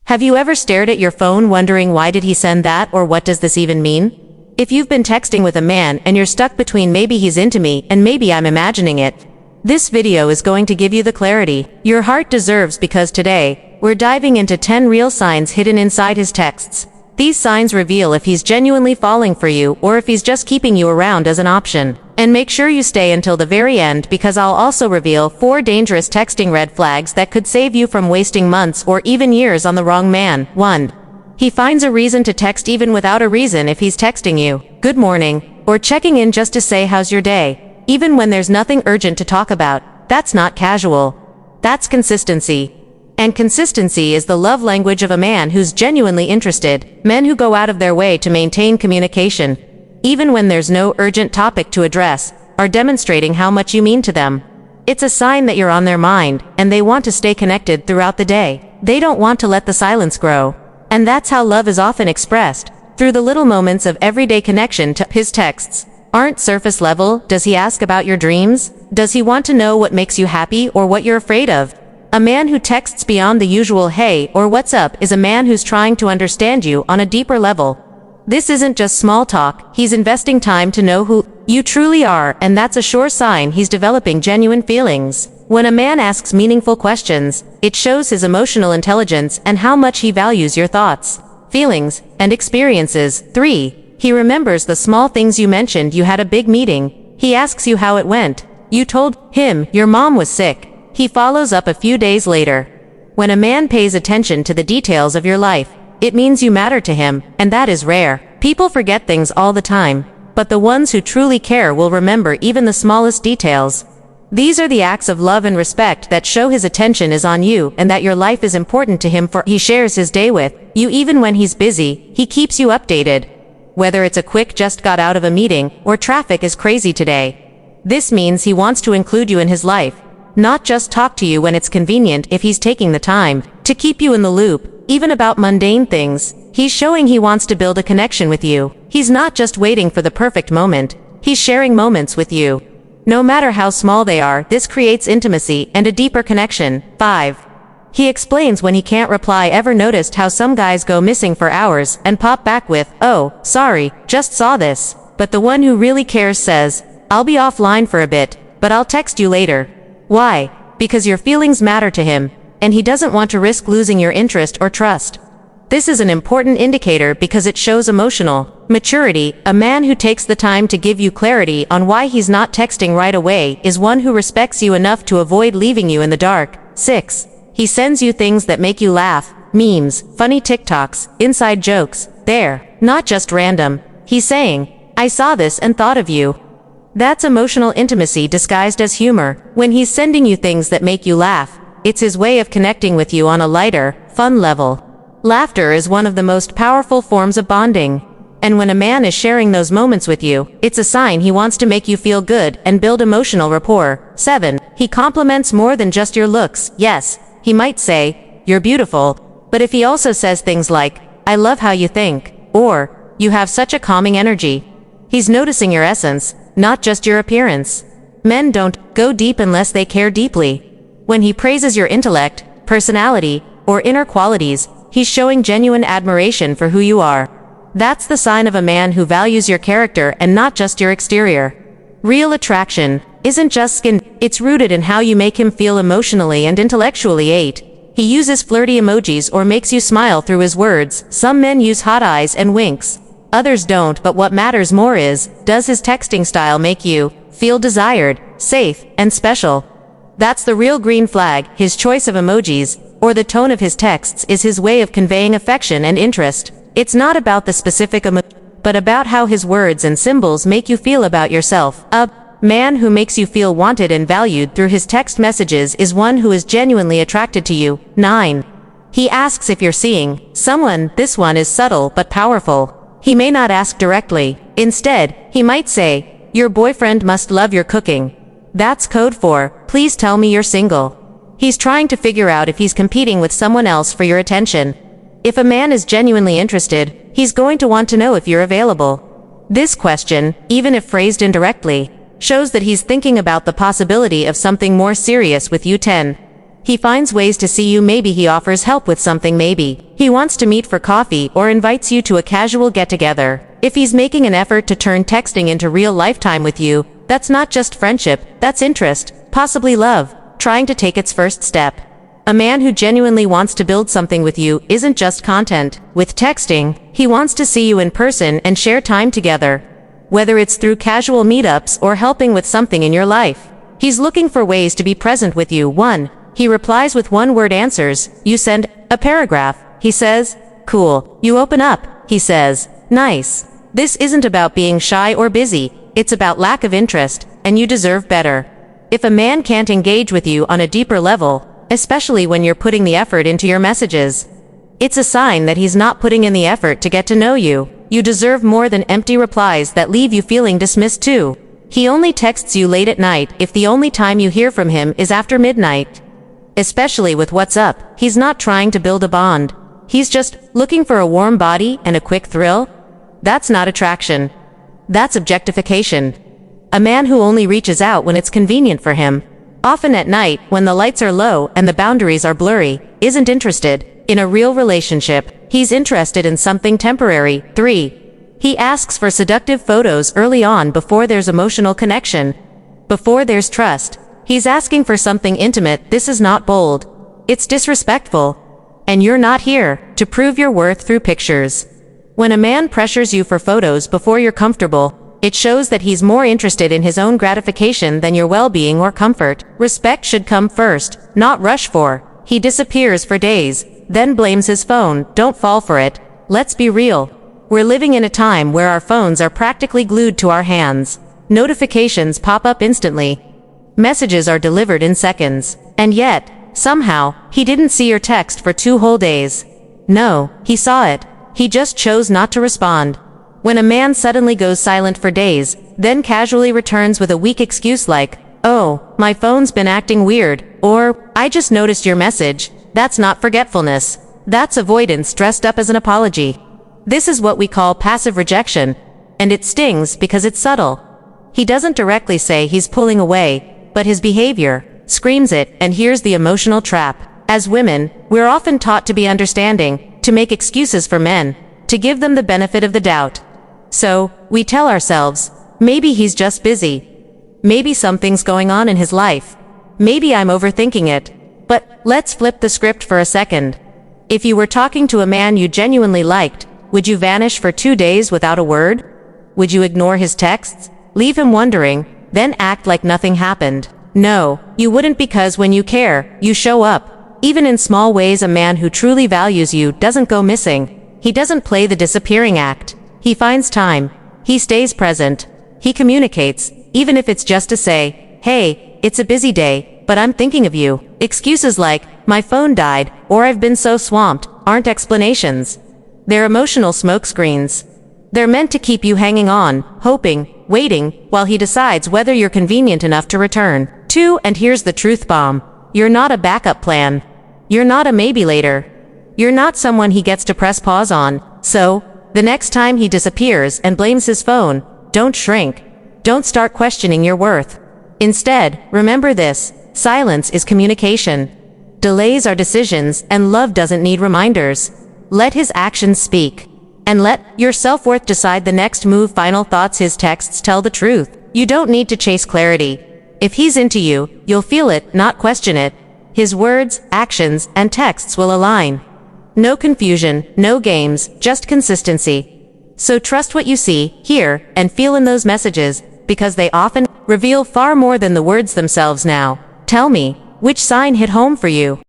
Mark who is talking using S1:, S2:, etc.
S1: Have you ever stared at your phone wondering why did he send that or what does this even mean? If you've been texting with a man and you're stuck between maybe he's into me and maybe I'm imagining it, this video is going to give you the clarity your heart deserves, because today, we're diving into 10 real signs hidden inside his texts. These signs reveal if he's genuinely falling for you or if he's just keeping you around as an option. And make sure you stay until the very end, because I'll also reveal 4 dangerous texting red flags that could save you from wasting months or even years on the wrong man. 1. He finds a reason to text even without a reason. If he's texting you, "Good morning," or checking in just to say how's your day, even when there's nothing urgent to talk about, that's not casual. That's consistency. And consistency is the love language of a man who's genuinely interested. Men who go out of their way to maintain communication, even when there's no urgent topic to address, are demonstrating how much you mean to them. It's a sign that you're on their mind, and they want to stay connected throughout the day. They don't want to let the silence grow. And that's how love is often expressed, through the little moments of everyday connection. His texts aren't surface level. Does he ask about your dreams? Does he want to know what makes you happy or what you're afraid of? A man who texts beyond the usual "hey" or "what's up" is a man who's trying to understand you on a deeper level. This isn't just small talk, he's investing time to know who you truly are, and that's a sure sign he's developing genuine feelings. When a man asks meaningful questions, it shows his emotional intelligence and how much he values your thoughts, feelings, and experiences. 3. He remembers the small things. You mentioned you had a big meeting. He asks you how it went. You told him your mom was sick. He follows up a few days later. When a man pays attention to the details of your life, it means you matter to him, and that is rare. People forget things all the time, but the ones who truly care will remember even the smallest details. These are the acts of love and respect that show his attention is on you and that your life is important to him. For he shares his day with you even when he's busy. He keeps you updated, whether it's a quick "just got out of a meeting" or "traffic is crazy today." This means he wants to include you in his life, not just talk to you when it's convenient. If he's taking the time to keep you in the loop, even about mundane things, he's showing he wants to build a connection with you. He's not just waiting for the perfect moment, he's sharing moments with you. No matter how small they are, this creates intimacy and a deeper connection. 5. He explains when he can't reply. Ever noticed how some guys go missing for hours and pop back with, "Oh, sorry, just saw this"? But the one who really cares says, "I'll be offline for a bit, but I'll text you later." Why? Because your feelings matter to him, and he doesn't want to risk losing your interest or trust. This is an important indicator because it shows emotional maturity. A man who takes the time to give you clarity on why he's not texting right away is one who respects you enough to avoid leaving you in the dark. 6. He sends you things that make you laugh, memes, funny TikToks, inside jokes. They're not just random. He's saying, "I saw this and thought of you." That's emotional intimacy disguised as humor. When he's sending you things that make you laugh, it's his way of connecting with you on a lighter, fun level. Laughter is one of the most powerful forms of bonding. And when a man is sharing those moments with you, it's a sign he wants to make you feel good and build emotional rapport. 7. He compliments more than just your looks. Yes, he might say, "You're beautiful," but if he also says things like, "I love how you think," or "You have such a calming energy," he's noticing your essence, not just your appearance. Men don't go deep unless they care deeply. When he praises your intellect, personality, or inner qualities, he's showing genuine admiration for who you are. That's the sign of a man who values your character and not just your exterior. Real attraction isn't just skin, it's rooted in how you make him feel emotionally and intellectually. 8. He uses flirty emojis or makes you smile through his words. Some men use hot eyes and winks. Others don't, but what matters more is, does his texting style make you feel desired, safe, and special? That's the real green flag. His choice of emojis, or the tone of his texts, is his way of conveying affection and interest. It's not about the specific emoji, but about how his words and symbols make you feel about yourself. A man who makes you feel wanted and valued through his text messages is one who is genuinely attracted to you. 9. He asks if you're seeing someone. This one is subtle but powerful. He may not ask directly. Instead, he might say, "Your boyfriend must love your cooking." That's code for, "Please tell me you're single." He's trying to figure out if he's competing with someone else for your attention. If a man is genuinely interested, he's going to want to know if you're available. This question, even if phrased indirectly, shows that he's thinking about the possibility of something more serious with you. 10. He finds ways to see you. Maybe he offers help with something. Maybe he wants to meet for coffee or invites you to a casual get-together. If he's making an effort to turn texting into real lifetime with you, that's not just friendship, that's interest, possibly love, trying to take its first step. A man who genuinely wants to build something with you isn't just content. With texting, he wants to see you in person and share time together. Whether it's through casual meetups or helping with something in your life, he's looking for ways to be present with you. 1. He replies with one-word answers. You send a paragraph. He says, cool. You open up. He says, nice. This isn't about being shy or busy. It's about lack of interest, and you deserve better. If a man can't engage with you on a deeper level, especially when you're putting the effort into your messages, it's a sign that he's not putting in the effort to get to know you. You deserve more than empty replies that leave you feeling dismissed too. He only texts you late at night if the only time you hear from him is after midnight. Especially with what's up, he's not trying to build a bond. He's just looking for a warm body and a quick thrill. That's not attraction. That's objectification. A man who only reaches out when it's convenient for him, often at night when the lights are low and the boundaries are blurry, isn't interested in a real relationship. He's interested in something temporary. 3. He asks for seductive photos early on before there's emotional connection, before there's trust. He's asking for something intimate. This is not bold. It's disrespectful. And you're not here to prove your worth through pictures. When a man pressures you for photos before you're comfortable, it shows that he's more interested in his own gratification than your well-being or comfort. Respect should come first, not rush for. He disappears for days, then blames his phone. Don't fall for it. Let's be real. We're living in a time where our phones are practically glued to our hands. Notifications pop up instantly. Messages are delivered in seconds. And yet, somehow, he didn't see your text for 2 whole days. No, he saw it. He just chose not to respond. When a man suddenly goes silent for days, then casually returns with a weak excuse like, oh, my phone's been acting weird, or, I just noticed your message, that's not forgetfulness. That's avoidance dressed up as an apology. This is what we call passive rejection, and it stings because it's subtle. He doesn't directly say he's pulling away, but his behavior screams it. And here's the emotional trap. As women, we're often taught to be understanding, to make excuses for men, to give them the benefit of the doubt. So, we tell ourselves, maybe he's just busy. Maybe something's going on in his life. Maybe I'm overthinking it. But let's flip the script for a second. If you were talking to a man you genuinely liked, would you vanish for 2 days without a word? Would you ignore his texts, leave him wondering, then act like nothing happened? No, you wouldn't, because when you care, you show up. Even in small ways. A man who truly values you doesn't go missing. He doesn't play the disappearing act. He finds time. He stays present. He communicates, even if it's just to say, hey, it's a busy day, but I'm thinking of you. Excuses like, my phone died, or I've been so swamped, aren't explanations. They're emotional smokescreens. They're meant to keep you hanging on, hoping, waiting, while he decides whether you're convenient enough to return. 2. And here's the truth bomb. You're not a backup plan. You're not a maybe later. You're not someone he gets to press pause on. So, the next time he disappears and blames his phone, don't shrink. Don't start questioning your worth. Instead, remember this: silence is communication. Delays are decisions, and love doesn't need reminders. Let his actions speak. And let your self-worth decide the next move. Final thoughts. His texts tell the truth. You don't need to chase clarity. If he's into you, you'll feel it, not question it. His words, actions, and texts will align. No confusion, no games, just consistency. So trust what you see, hear, and feel in those messages, because they often reveal far more than the words themselves. Now, tell me, which sign hit home for you?